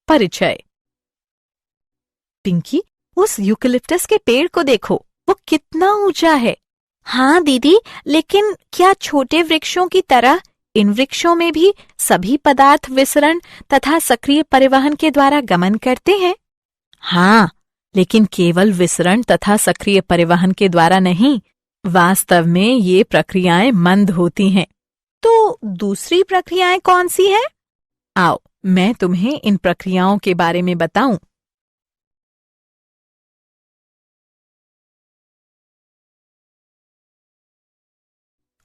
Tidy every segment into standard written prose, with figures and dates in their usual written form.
परिचय। पिंकी, उस यूकेलिप्टस के पेड़ को देखो, वो कितना ऊंचा है। हाँ दीदी, लेकिन क्या छोटे वृक्षों की तरह इन वृक्षों में भी सभी पदार्थ विसरण तथा सक्रिय परिवहन के द्वारा गमन करते हैं? हाँ, लेकिन केवल विसरण तथा सक्रिय परिवहन के द्वारा नहीं, वास्तव में ये प्रक्रियाएं मंद होती हैं। तो दूसरी प्रक्रियाएं कौन सी हैं? आओ, मैं तुम्हें इन प्रक्रियाओं के बारे में बताऊं।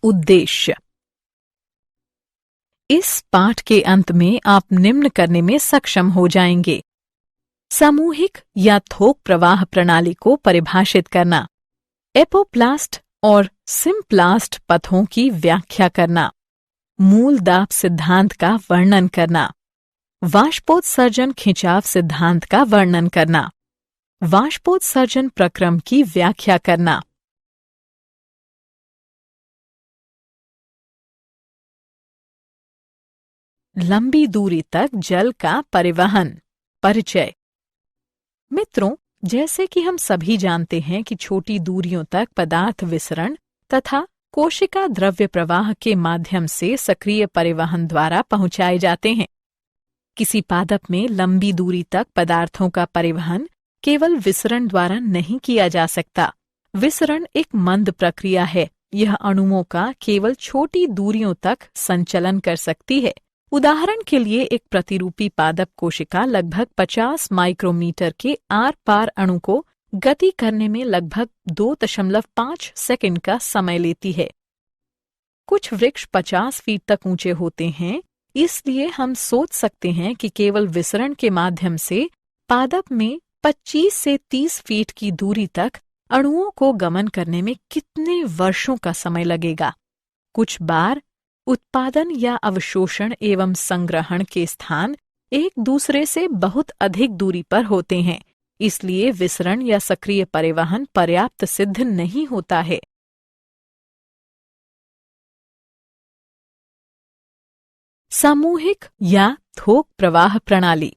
उद्देश्य। इस पाठ के अंत में आप निम्न करने में सक्षम हो जाएंगे। सामूहिक या थोक प्रवाह प्रणाली को परिभाषित करना, एपोप्लास्ट और सिम्प्लास्ट पथों की व्याख्या करना, मूल दाब सिद्धांत का वर्णन करना, वाष्पोत्सर्जन खिंचाव सिद्धांत का वर्णन करना, वाष्पोत्सर्जन प्रक्रम की व्याख्या करना। लंबी दूरी तक जल का परिवहन। परिचय। मित्रों, जैसे कि हम सभी जानते हैं कि छोटी दूरियों तक पदार्थ विसरण तथा कोशिका द्रव्य प्रवाह के माध्यम से सक्रिय परिवहन द्वारा पहुंचाए जाते हैं। किसी पादप में लंबी दूरी तक पदार्थों का परिवहन केवल विसरण द्वारा नहीं किया जा सकता। विसरण एक मंद प्रक्रिया है। यह अणुओं का केवल छोटी दूरियों तक संचलन कर सकती है। उदाहरण के लिए एक प्रतिरूपी पादप कोशिका लगभग 50 माइक्रोमीटर के आर पार अणु को गति करने में लगभग 2.5 सेकंड का समय लेती है। कुछ वृक्ष 50 फीट तक ऊंचे होते हैं, इसलिए हम सोच सकते हैं कि केवल विसरण के माध्यम से पादप में 25 से 30 फीट की दूरी तक अणुओं को गमन करने में कितने वर्षों का समय लगेगा। कुछ बार उत्पादन या अवशोषण एवं संग्रहण के स्थान एक दूसरे से बहुत अधिक दूरी पर होते हैं, इसलिए विसरण या सक्रिय परिवहन पर्याप्त सिद्ध नहीं होता है। सामूहिक या थोक प्रवाह प्रणाली।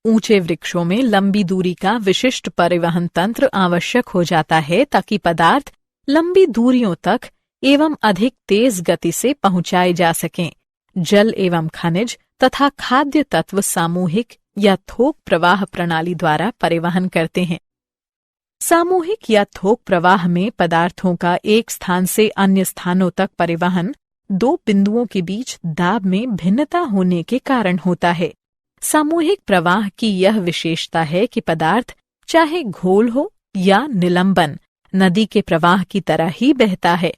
ऊंचे वृक्षों में लंबी दूरी का विशिष्ट परिवहन तंत्र आवश्यक हो जाता है ताकि पदार्थ लंबी दूरियों तक एवं अधिक तेज गति से पहुंचाए जा सकें। जल एवं खनिज तथा खाद्य तत्व सामूहिक या थोक प्रवाह प्रणाली द्वारा परिवहन करते हैं। सामूहिक या थोक प्रवाह में पदार्थों का एक स्थान से अन्य स्थानों तक परिवहन दो बिंदुओं के बीच दाब में भिन्नता होने के कारण होता है। सामूहिक प्रवाह की यह विशेषता है कि पदार्थ चाहे घोल हो या निलंबन नदी के प्रवाह की तरह ही बहता है।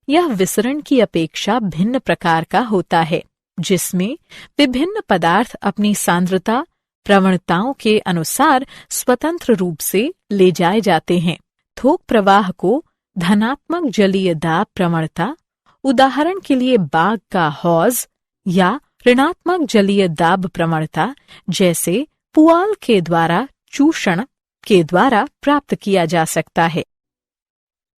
यह विसरण की अपेक्षा भिन्न प्रकार का होता है, जिसमें विभिन्न पदार्थ अपनी सांद्रता प्रवणताओं के अनुसार स्वतंत्र रूप से ले जाए जाते हैं। थोक प्रवाह को धनात्मक जलीय दाब प्रवणता, उदाहरण के लिए बाग का हौज, या ऋणात्मक जलीय दाब प्रवणता जैसे पुआल के द्वारा चूषण के द्वारा प्राप्त किया जा सकता है।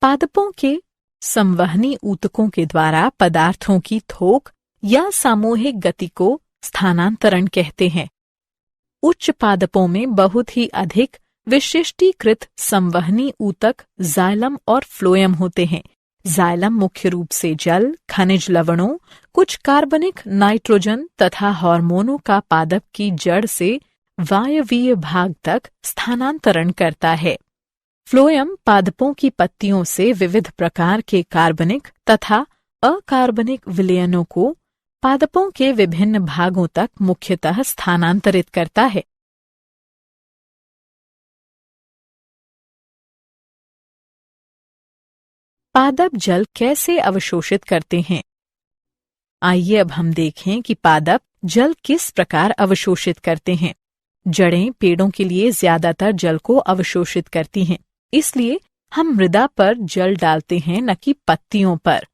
पादपों के संवहनी ऊतकों के द्वारा पदार्थों की थोक या सामूहिक गति को स्थानांतरण कहते हैं। उच्च पादपों में बहुत ही अधिक विशिष्टीकृत संवहनी ऊतक जाइलम और फ्लोएम होते हैं। जाइलम मुख्य रूप से जल, खनिज लवणों, कुछ कार्बनिक नाइट्रोजन तथा हार्मोनों का पादप की जड़ से वायवीय भाग तक स्थानांतरण करता है। फ्लोएम पादपों की पत्तियों से विविध प्रकार के कार्बनिक तथा अकार्बनिक विलयनों को पादपों के विभिन्न भागों तक मुख्यतः स्थानांतरित करता है। पादप जल कैसे अवशोषित करते हैं? आइए अब हम देखें कि पादप जल किस प्रकार अवशोषित करते हैं। जड़ें पेड़ों के लिए ज्यादातर जल को अवशोषित करती हैं, इसलिए हम मृदा पर जल डालते हैं, न कि पत्तियों पर।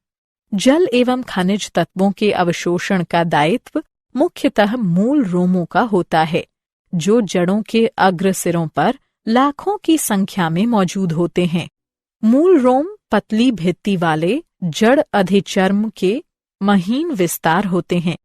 जल एवं खनिज तत्वों के अवशोषण का दायित्व मुख्यतः मूल रोमों का होता है, जो जड़ों के अग्र सिरों पर लाखों की संख्या में मौजूद होते हैं। मूल रोम पतली भित्ति वाले जड़ अधिचर्म के महीन विस्तार होते हैं।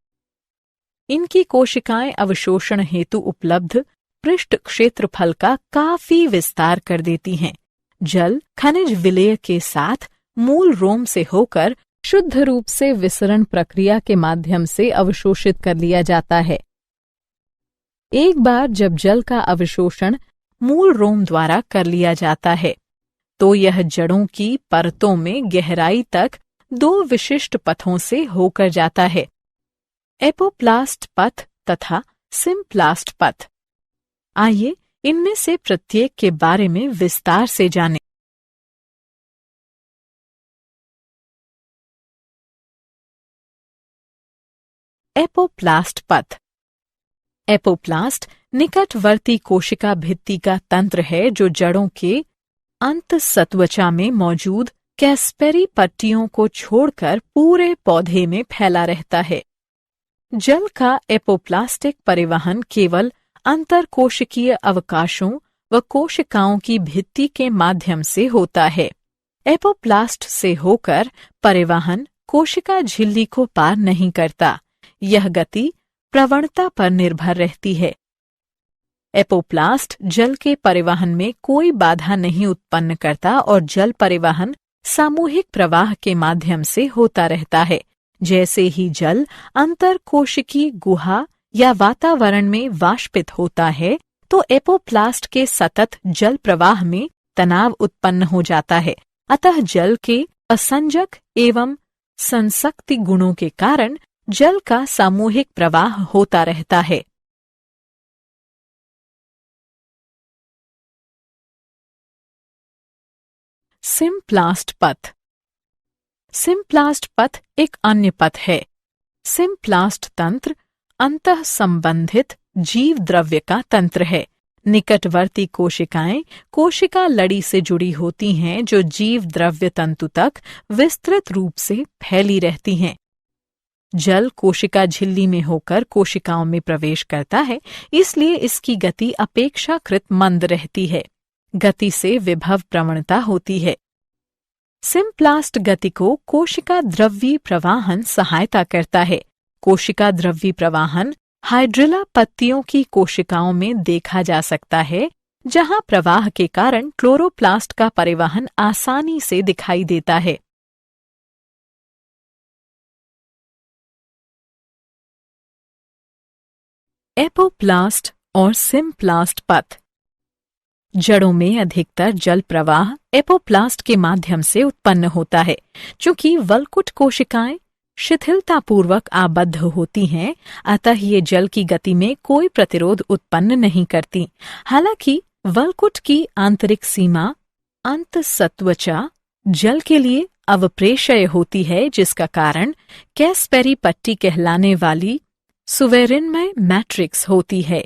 इनकी कोशिकाएं अवशोषण हेतु उपलब्ध पृष्ठ क्षेत्रफल का काफी विस्तार कर देती हैं। जल खनिज विलय के साथ मूल रोम से होकर शुद्ध रूप से विसरण प्रक्रिया के माध्यम से अवशोषित कर लिया जाता है। एक बार जब जल का अवशोषण मूल रोम द्वारा कर लिया जाता है तो यह जड़ों की परतों में गहराई तक 2 विशिष्ट पथों से होकर जाता है, एपोप्लास्ट पथ तथा सिम्प्लास्ट पथ। आइए इनमें से प्रत्येक के बारे में विस्तार से जानें। एपोप्लास्ट पथ। एपोप्लास्ट निकटवर्ती कोशिका भित्ति का तंत्र है जो जड़ों के अंतःसत्वचा में मौजूद कैस्पेरी पट्टियों को छोड़कर पूरे पौधे में फैला रहता है। जल का एपोप्लास्टिक परिवहन केवल अंतरकोशिकीय अवकाशों व कोशिकाओं की भित्ति के माध्यम से होता है। एपोप्लास्ट से होकर परिवहन कोशिका झिल्ली को पार नहीं करता। यह गति प्रवणता पर निर्भर रहती है। एपोप्लास्ट जल के परिवहन में कोई बाधा नहीं उत्पन्न करता और जल परिवहन सामूहिक प्रवाह के माध्यम से होता रहता है। जैसे ही जल अंतरकोशिकी गुहा या वातावरण में वाष्पित होता है तो एपोप्लास्ट के सतत जल प्रवाह में तनाव उत्पन्न हो जाता है। अतः जल के असंजक एवं संसक्ति गुणों के कारण जल का सामूहिक प्रवाह होता रहता है। सिम्प्लास्ट पथ। सिम्प्लास्ट पथ एक अन्य पथ है। सिम्प्लास्ट तंत्र अंतः संबंधित जीव द्रव्य का तंत्र है। निकटवर्ती कोशिकाएं कोशिका लड़ी से जुड़ी होती हैं जो जीव द्रव्य तंतु तक विस्तृत रूप से फैली रहती हैं। जल कोशिका झिल्ली में होकर कोशिकाओं में प्रवेश करता है, इसलिए इसकी गति अपेक्षाकृत मंद रहती है। गति से विभव प्रवणता होती है। सिम्प्लास्ट गति को कोशिका द्रव्यी प्रवाहन सहायता करता है। कोशिका द्रव्यी प्रवाहन हाइड्रिला पत्तियों की कोशिकाओं में देखा जा सकता है, जहां प्रवाह के कारण क्लोरोप्लास्ट का परिवहन आसानी से दिखाई देता है। एपोप्लास्ट और सिम्प्लास्ट पथ। जड़ों में अधिकतर जल प्रवाह एपोप्लास्ट के माध्यम से उत्पन्न होता है। चूंकि वल्कुट कोशिकाएं शिथिलतापूर्वक आबद्ध होती हैं, अतः ये जल की गति में कोई प्रतिरोध उत्पन्न नहीं करती। हालांकि वल्कुट की आंतरिक सीमा अंतःसत्वचा जल के लिए अवप्रेशय होती है, जिसका कारण कैस्पेरी पट्टी कहलाने वाली सुवेरिनमय मैट्रिक्स होती है।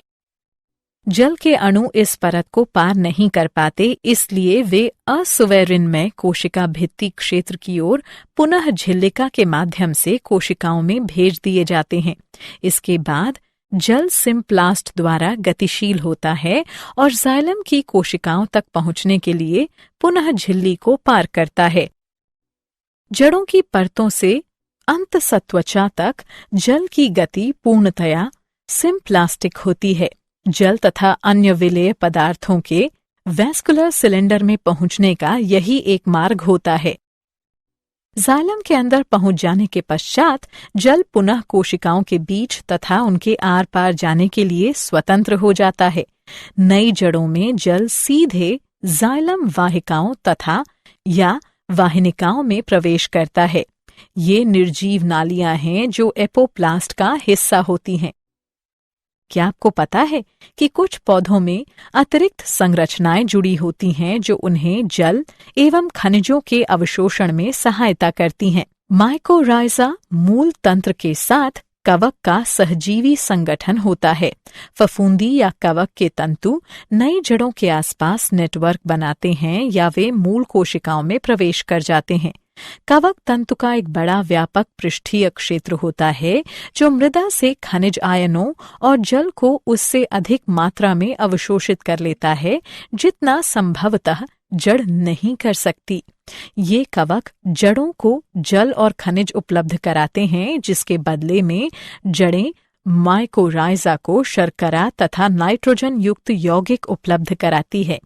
जल के अणु इस परत को पार नहीं कर पाते, इसलिए वे असुवेरिनमय कोशिका भित्ति क्षेत्र की ओर पुनः झिल्लिका के माध्यम से कोशिकाओं में भेज दिए जाते हैं। इसके बाद जल सिम्प्लास्ट द्वारा गतिशील होता है और जाइलम की कोशिकाओं तक पहुंचने के लिए पुनः झिल्ली को पार करता है। जड़ों की परतों से अंतःसत्वचा तक जल की गति पूर्णतया सिम्प्लास्टिक होती है। जल तथा अन्य विलेय पदार्थों के वैस्कुलर सिलेंडर में पहुंचने का यही एक मार्ग होता है। जाइलम के अंदर पहुंच जाने के पश्चात जल पुनः कोशिकाओं के बीच तथा उनके आर पार जाने के लिए स्वतंत्र हो जाता है। नई जड़ों में जल सीधे जाइलम वाहिकाओं तथा या वाहिनिकाओं में प्रवेश करता है। ये निर्जीव नालियां हैं जो एपोप्लास्ट का हिस्सा होती हैं। क्या आपको पता है कि कुछ पौधों में अतिरिक्त संरचनाएं जुड़ी होती हैं जो उन्हें जल एवं खनिजों के अवशोषण में सहायता करती हैं? माइकोराइजा मूल तंत्र के साथ कवक का सहजीवी संगठन होता है। फफूंदी या कवक के तंतु नई जड़ों के आसपास नेटवर्क बनाते हैं या वे मूल कोशिकाओं में प्रवेश कर जाते हैं। कवक तंतु का एक बड़ा व्यापक पृष्ठीय क्षेत्र होता है जो मृदा से खनिज आयनों और जल को उससे अधिक मात्रा में अवशोषित कर लेता है जितना संभवतः जड़ नहीं कर सकती। ये कवक जड़ों को जल और खनिज उपलब्ध कराते हैं, जिसके बदले में जड़ें माइकोराइजा को शर्करा तथा नाइट्रोजन युक्त यौगिक उपलब्ध कराती है।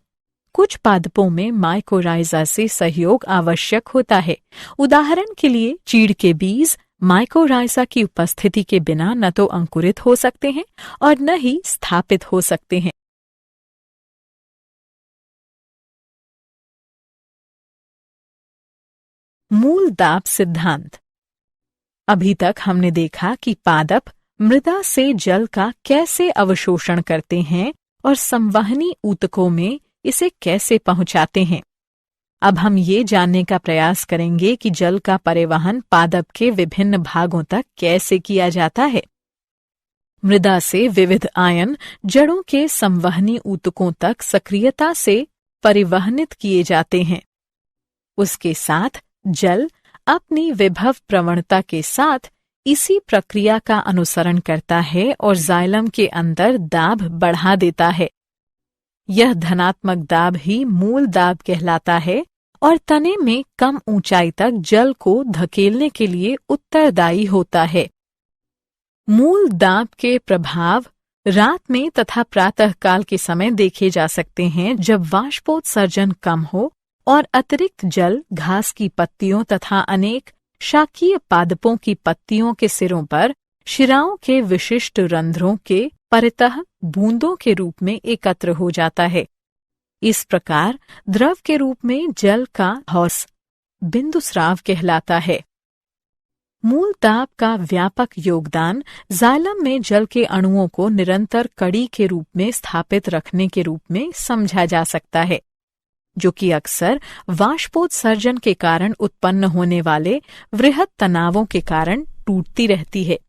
कुछ पादपों में माइकोराइजा से सहयोग आवश्यक होता है। उदाहरण के लिए चीड़ के बीज माइकोराइजा की उपस्थिति के बिना न तो अंकुरित हो सकते हैं और न ही स्थापित हो सकते हैं। मूल दाब सिद्धांत। अभी तक हमने देखा कि पादप मृदा से जल का कैसे अवशोषण करते हैं और संवहनी ऊतकों में इसे कैसे पहुंचाते हैं। अब हम ये जानने का प्रयास करेंगे कि जल का परिवहन पादप के विभिन्न भागों तक कैसे किया जाता है। मृदा से विविध आयन जड़ों के संवहनी ऊतकों तक सक्रियता से परिवहनित किए जाते हैं। उसके साथ जल अपनी विभव प्रवणता के साथ इसी प्रक्रिया का अनुसरण करता है और जाइलम के अंदर दाब बढ़ा देता है। यह धनात्मक दाब ही मूल दाब कहलाता है और तने में कम ऊंचाई तक जल को धकेलने के लिए उत्तरदायी होता है। मूल दाब के प्रभाव रात में तथा प्रातःकाल के समय देखे जा सकते हैं, जब वाष्पोत्सर्जन कम हो और अतिरिक्त जल घास की पत्तियों तथा अनेक शाकीय पादपों की पत्तियों के सिरों पर शिराओं के विशिष्ट रंध्रों के परितः बूंदों के रूप में एकत्र हो जाता है। इस प्रकार द्रव के रूप में जल का हौस बिंदुस्राव कहलाता है। मूल दाब का व्यापक योगदान जाइलम में जल के अणुओं को निरंतर कड़ी के रूप में स्थापित रखने के रूप में समझा जा सकता है, जो कि अक्सर वाष्पोत्सर्जन के कारण उत्पन्न होने वाले वृहत तनावों के कारण टूटती रहती है।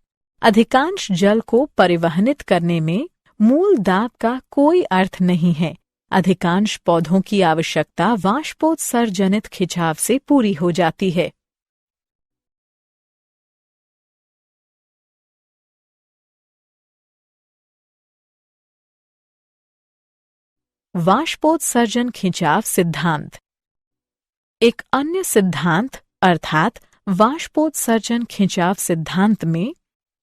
अधिकांश जल को परिवहनित करने में मूल दाब का कोई अर्थ नहीं है। अधिकांश पौधों की आवश्यकता वाष्पोत्सर्जनित खिंचाव से पूरी हो जाती है। वाष्पोत्सर्जन खिंचाव सिद्धांत। एक अन्य सिद्धांत अर्थात वाष्पोत्सर्जन खिंचाव सिद्धांत में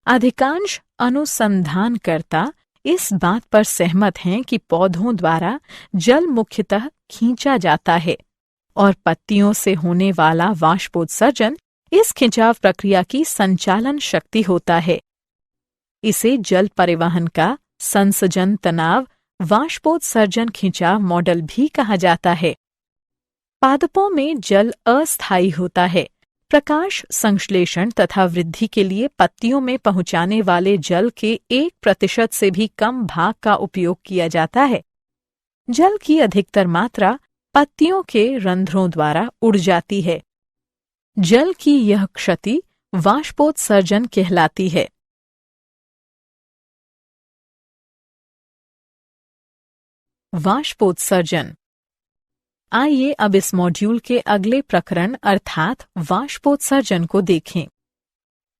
अधिकांश अनुसंधानकर्ता इस बात पर सहमत हैं कि पौधों द्वारा जल मुख्यतः खींचा जाता है और पत्तियों से होने वाला वाष्पोत्सर्जन इस खिंचाव प्रक्रिया की संचालन शक्ति होता है। इसे जल परिवहन का संसर्जन तनाव वाष्पोत्सर्जन खिंचाव मॉडल भी कहा जाता है। पादपों में जल अस्थायी होता है। प्रकाश संश्लेषण तथा वृद्धि के लिए पत्तियों में पहुंचाने वाले जल के 1% से भी कम भाग का उपयोग किया जाता है। जल की अधिकतर मात्रा पत्तियों के रंध्रों द्वारा उड़ जाती है। जल की यह क्षति वाष्पोत्सर्जन कहलाती है। वाष्पोत्सर्जन। आइए अब इस मॉड्यूल के अगले प्रकरण अर्थात वाष्पोत्सर्जन को देखें।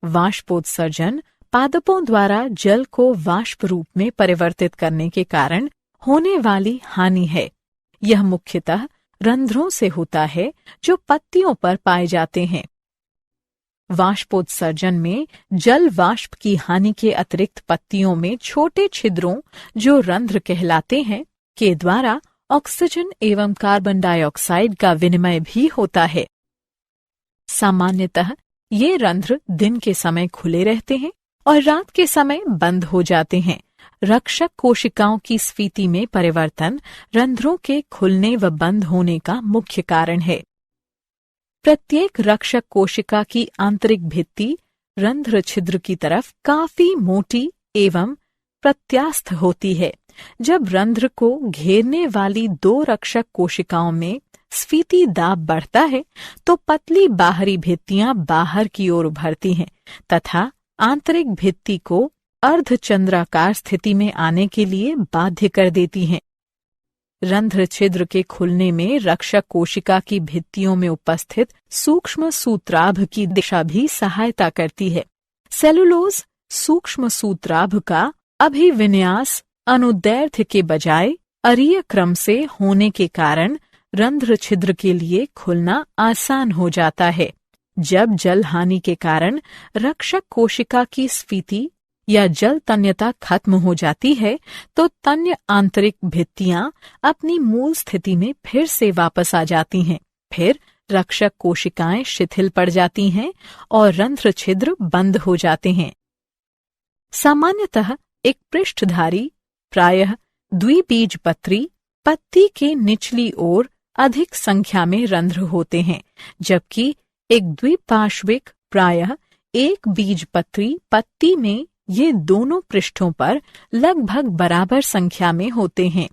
वाष्पोत्सर्जन पादपों द्वारा जल को वाष्प रूप में परिवर्तित करने के कारण होने वाली हानि है। यह मुख्यतः रंध्रों से होता है जो पत्तियों पर पाए जाते हैं। वाष्पोत्सर्जन में जल वाष्प की हानि के अतिरिक्त पत्तियों में छोटे छिद्रों जो रंध्र कहलाते हैं के द्वारा ऑक्सीजन एवं कार्बन डाइऑक्साइड का विनिमय भी होता है। सामान्यतः ये रंध्र दिन के समय खुले रहते हैं और रात के समय बंद हो जाते हैं। रक्षक कोशिकाओं की स्फीति में परिवर्तन रंध्रों के खुलने व बंद होने का मुख्य कारण है। प्रत्येक रक्षक कोशिका की आंतरिक भित्ति रंध्र छिद्र की तरफ काफी मोटी एवं प्रत्यास्थ होती है। जब रंध्र को घेरने वाली 2 रक्षक कोशिकाओं में स्फीति दाब बढ़ता है तो पतली बाहरी भित्तियां बाहर की ओर उभरती हैं तथा आंतरिक भित्ति को अर्धचंद्राकार स्थिति में आने के लिए बाध्य कर देती हैं। रंध्र छिद्र के खुलने में रक्षक कोशिका की भित्तियों में उपस्थित सूक्ष्म सूत्राभ की दिशा भी सहायता करती है। सेलुलोज सूक्ष्म सूत्राभ का अभिविन्यास अनुदैर्ध्य के बजाय अरीय क्रम से होने के कारण रंध्र छिद्र के लिए खुलना आसान हो जाता है। जब जल हानि के कारण रक्षक कोशिका की स्फीति या जल तन्यता खत्म हो जाती है तो तन्य आंतरिक भित्तियां अपनी मूल स्थिति में फिर से वापस आ जाती हैं। फिर रक्षक कोशिकाएं शिथिल पड़ जाती हैं और रंध्र छिद्र बंद हो जाते हैं। सामान्यतः एक पृष्ठधारी प्रायः द्विबीजपत्री पत्ती के निचली ओर अधिक संख्या में रंध्र होते हैं, जबकि एक द्विपार्श्विक प्रायः एक बीजपत्री पत्ती में ये दोनों पृष्ठों पर लगभग बराबर संख्या में होते हैं।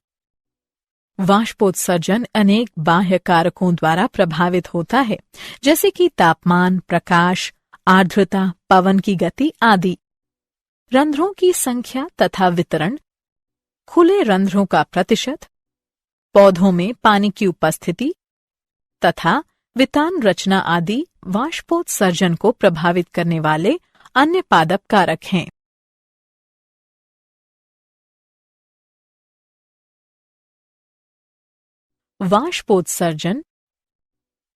वाष्पोत्सर्जन अनेक बाह्य कारकों द्वारा प्रभावित होता है, जैसे कि तापमान, प्रकाश, आर्द्रता, पवन की गति आदि। रंध्रों की संख्या तथा वितरण, खुले रंध्रों का प्रतिशत, पौधों में पानी की उपस्थिति तथा वितान रचना आदि वाष्पोत्सर्जन को प्रभावित करने वाले अन्य पादप कारक हैं। वाष्पोत्सर्जन।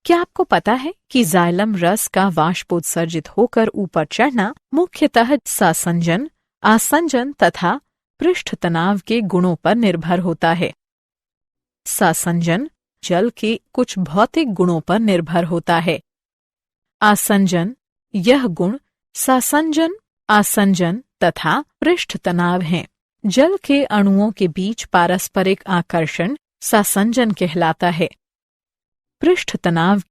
क्या आपको पता है कि जाइलम रस का वाष्पोत्सर्जित होकर ऊपर चढ़ना मुख्यतः सासंजन, आसंजन तथा पृष्ठ तनाव के गुणों पर निर्भर होता है। सासंजन जल के कुछ भौतिक गुणों पर निर्भर होता है। आसंजन, यह गुण सासंजन, आसंजन तथा पृष्ठ तनाव हैं। जल के अणुओं के बीच पारस्परिक आकर्षण सासंजन कहलाता है। पृष्ठ तनाव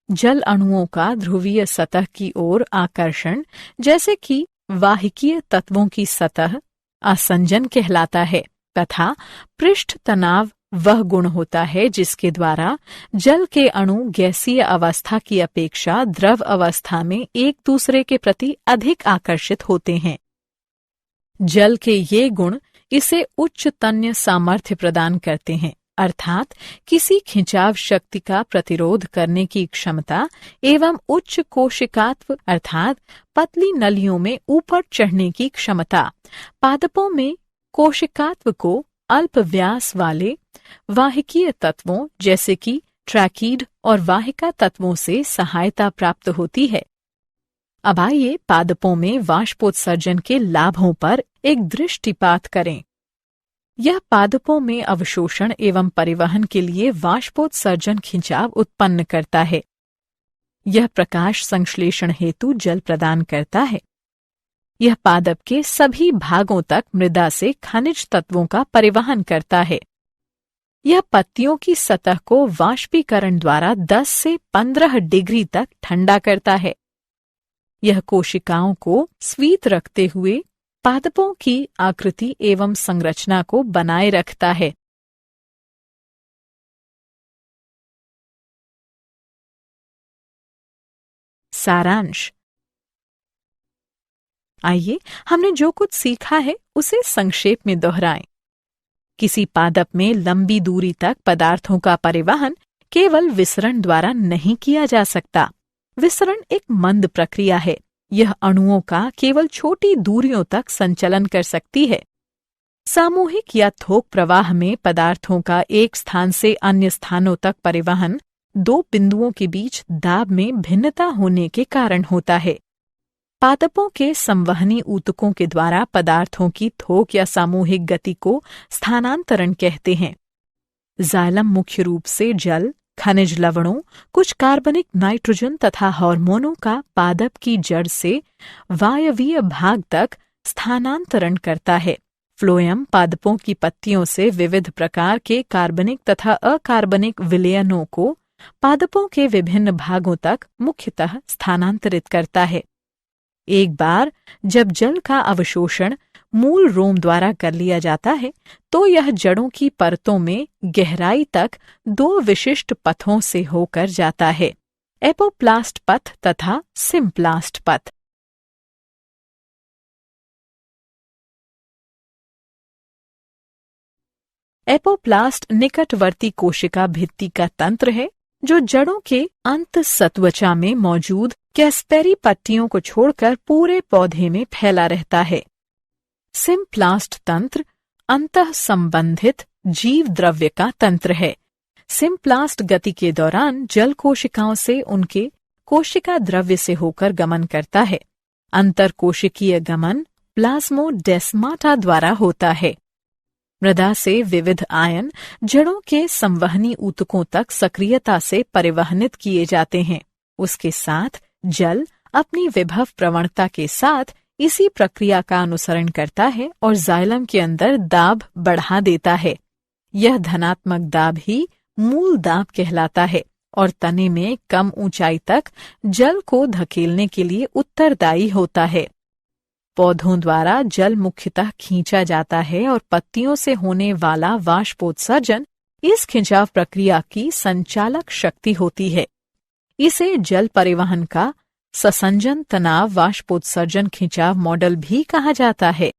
जल अणुओं का ध्रुवीय सतह की ओर आकर्षण, जैसे कि वाहिकीय तत्वों की सतह, आसंजन कहलाता है तथा पृष्ठ तनाव वह गुण होता है जिसके द्वारा जल के अणु गैसीय अवस्था की अपेक्षा द्रव अवस्था में एक दूसरे के प्रति अधिक आकर्षित होते हैं। जल के ये गुण इसे उच्च तन्य सामर्थ्य प्रदान करते हैं, अर्थात किसी खिंचाव शक्ति का प्रतिरोध करने की क्षमता एवं उच्च कोशिकात्व अर्थात पतली नलियों में ऊपर चढ़ने की क्षमता। पादपों में कोशिकात्व को अल्प व्यास वाले वाहिकीय तत्वों जैसे कि ट्रैकीड और वाहिका तत्वों से सहायता प्राप्त होती है। अब आइए पादपों में वाष्पोत्सर्जन के लाभों पर एक दृष्टिपात करें। यह पादपों में अवशोषण एवं परिवहन के लिए वाष्पोत्सर्जन खिंचाव उत्पन्न करता है। यह प्रकाश संश्लेषण हेतु जल प्रदान करता है। यह पादप के सभी भागों तक मृदा से खनिज तत्वों का परिवहन करता है। यह पत्तियों की सतह को वाष्पीकरण द्वारा 10 से 15 डिग्री तक ठंडा करता है। यह कोशिकाओं को स्वीत रखते हुए पादपों की आकृति एवं संरचना को बनाए रखता है। सारांश। आइए हमने जो कुछ सीखा है उसे संक्षेप में दोहराएं। किसी पादप में लंबी दूरी तक पदार्थों का परिवहन केवल विसरण द्वारा नहीं किया जा सकता। विसरण एक मंद प्रक्रिया है। यह अणुओं का केवल छोटी दूरियों तक संचलन कर सकती है। सामूहिक या थोक प्रवाह में पदार्थों का एक स्थान से अन्य स्थानों तक परिवहन दो बिंदुओं के बीच दाब में भिन्नता होने के कारण होता है। पादपों के संवहनी ऊतकों के द्वारा पदार्थों की थोक या सामूहिक गति को स्थानांतरण कहते हैं। जाइलम मुख्य रूप से जल, खनिज लवणों, कुछ कार्बनिक नाइट्रोजन तथा हार्मोनों का पादप की जड़ से वायवीय भाग तक स्थानांतरण करता है। फ्लोएम पादपों की पत्तियों से विविध प्रकार के कार्बनिक तथा अकार्बनिक विलयनों को पादपों के विभिन्न भागों तक मुख्यतः स्थानांतरित करता है। एक बार जब जल का अवशोषण मूल रोम द्वारा कर लिया जाता है तो यह जड़ों की परतों में गहराई तक दो विशिष्ट पथों से होकर जाता है, एपोप्लास्ट पथ तथा सिम्प्लास्ट पथ। एपोप्लास्ट निकटवर्ती कोशिका भित्ति का तंत्र है जो जड़ों के अंत सत्वचा में मौजूद कैस्पेरी पट्टियों को छोड़कर पूरे पौधे में फैला रहता है। सिम्प्लास्ट तंत्र अंतः संबंधित जीव द्रव्य का तंत्र है। सिम्प्लास्ट गति के दौरान जल कोशिकाओं से उनके कोशिका द्रव्य से होकर गमन करता है। अंतर कोशिकीय गमन प्लाज्मोडेस्माटा द्वारा होता है। मृदा से विविध आयन जड़ों के संवहनी ऊतकों तक सक्रियता से परिवहनित किए जाते हैं। उसके साथ जल अपनी विभव प्रवणता के साथ इसी प्रक्रिया का अनुसरण करता है और जाइलम के अंदर दाब बढ़ा देता है। यह धनात्मक दाब ही मूल दाब कहलाता है और तने में कम ऊंचाई तक जल को धकेलने के लिए उत्तरदायी होता है। पौधों द्वारा जल मुख्यतः खींचा जाता है और पत्तियों से होने वाला वाष्पोत्सर्जन इस खिंचाव प्रक्रिया की संचालक शक्ति होती है। इसे जल परिवहन का ससंजन तनाव वाष्पोत्सर्जन खिंचाव मॉडल भी कहा जाता है।